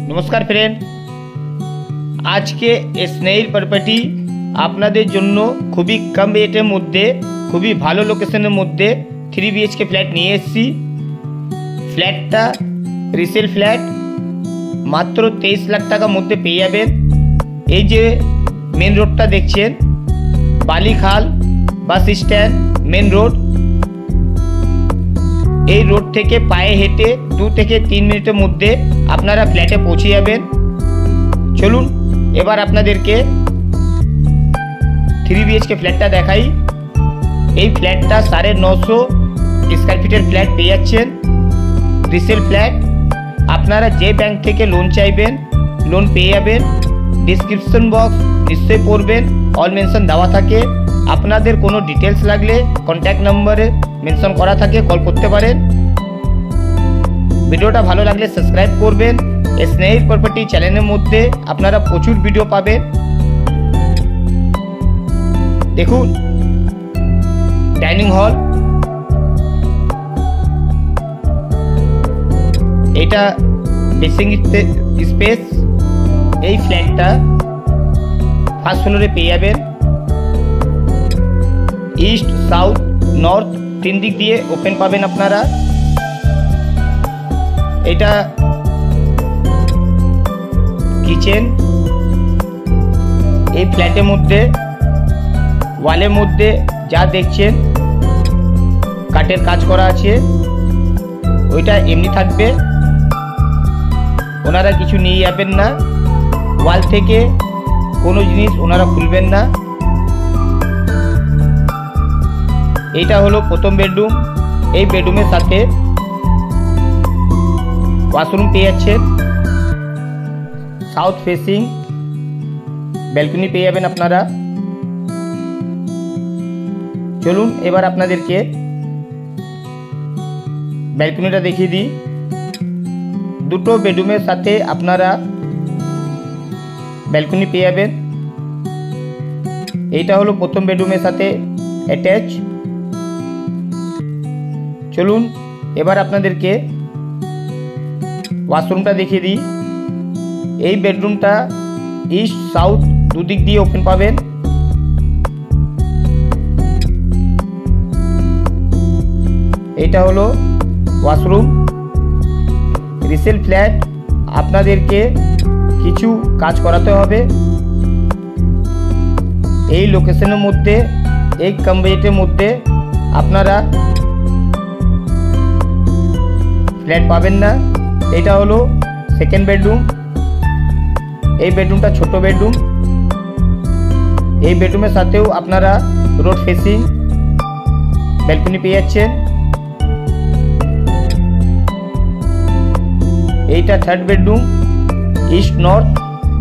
नमस्कार फ्रेंड, आज के स्नेहिल प्रॉपर्टी आपनादेर जन्नो खूबी कम रेटेर मध्य खूबी भालो लोकेशनेर मध्य 3 BHK फ्लैट निये एसेछि। फ्लैटटा रिसेल फ्लैट मात्र 23 लाख टाकार मध्य पेये जाबेन। এই যে मेन रोडटा देखছেন Balikhal bus stand main road, এই রোড থেকে পায়ে হেঁটে 2 থেকে 3 মিনিটের মধ্যে আপনারা ফ্ল্যাটে পৌঁছে যাবেন। চলুন এবার আপনাদেরকে 3 BHK ফ্ল্যাটটা দেখাই। এই ফ্ল্যাটটা 950 স্কয়ার ফিটের ফ্ল্যাট পেয়ে যাচ্ছেন, রিসেল ফ্ল্যাট। আপনারা যে ব্যাংক থেকে লোন চাইবেন লোন পেয়ে যাবেন। ডিসক্রিপশন বক্স নিশ্চয়ই পড়বেন, অল মেনশন দেওয়া থাকে। আপনাদের কোনো ডিটেলস লাগলে কন্ট্যাক্ট নম্বরে মেনশন করা থাকে, কল করতে পারেন। ভিডিওটা ভালো লাগলে সাবস্ক্রাইব করবেন। স্নেহিল প্রপার্টি চ্যানেলের মধ্যে আপনারা প্রচুর ভিডিও পাবেন। দেখুন ডাইনিং হল, এটা বেসিং স্পেস। এই ফ্ল্যাটটা ফার্স্ট ফ্লোরে পেয়ে যাবেন। ইস্ট সাউথ নর্থ 3 দিক দিয়ে ওপেন পাবেন আপনারা। এটা কিচেন। এই ফ্ল্যাটের মধ্যে ওয়ালের মধ্যে যা দেখছেন কাঠের কাজ করা আছে, ওইটা এমনি থাকবে, ওনারা কিছু নিয়ে যাবেন না। ওয়াল থেকে কোনো জিনিস ওনারা খুলবেন না। এইটা হলো প্রথম বেডরুম। এই বেডরুমের সাথে ওয়াশরুম পেয়ে যাচ্ছেন, সাউথ ফেসিং ব্যালকনি পেয়ে যাবেন আপনারা। চলুন এবার আপনাদেরকে ব্যালকনিটা দেখিয়ে দিই। দুটো বেডরুমের সাথে আপনারা ব্যালকনি পেয়ে যাবেন। এইটা হলো প্রথম বেডরুমের সাথে অ্যাটাচ। চলুন এবার আপনাদেরকে ওয়াশরুমটা দেখিয়ে দিই। এই বেডরুমটা ইস্ট সাউথ দুদিক দিয়ে ওপেন পাবেন। এইটা হলো ওয়াশরুম। রিসেল ফ্ল্যাট, আপনাদেরকে কিছু কাজ করাতে হবে। এই লোকেশনের মধ্যে এই কম বাজেটের মধ্যে আপনারা ফ্ল্যাট পাবেন না। এটা হলো সেকেন্ড বেডরুম। এই বেডরুমটা ছোট বেডরুম। এই বেডরুমের সাথেও আপনারা রোড ফেসিং ব্যালকনি পেয়ে যাচ্ছেন। এইটা থার্ড বেডরুম। ইস্ট নর্থ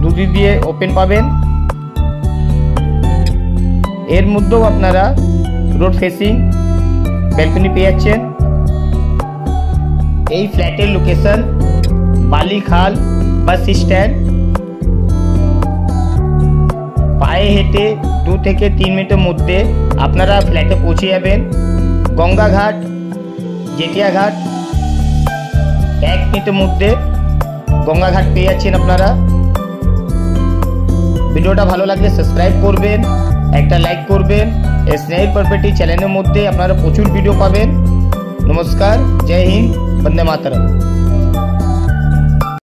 দুদিক দিয়ে ওপেন পাবেন। এর মধ্যেও আপনারা রোড ফেসিং ব্যালকনি পেয়ে যাচ্ছেন। এই ফ্ল্যাটের লোকেশন বালিখাল বাস স্ট্যান্ড। পায়ে হেঁটে 2 থেকে 3 মিনিটের মধ্যে আপনারা ফ্ল্যাটে পৌঁছে যাবেন। গঙ্গাঘাট জেঠিয়াঘাট 1 মিনিটের মধ্যে গঙ্গাঘাট পেয়ে যাচ্ছেন আপনারা। ভিডিওটা ভালো লাগলে সাবস্ক্রাইব করবেন, একটা লাইক করবেন। স্নেহিল প্রপার্টি চ্যানেলের মধ্যে আপনারা প্রচুর ভিডিও পাবেন। নমস্কার, জয় হিন্দ, বন্দে মাতরম।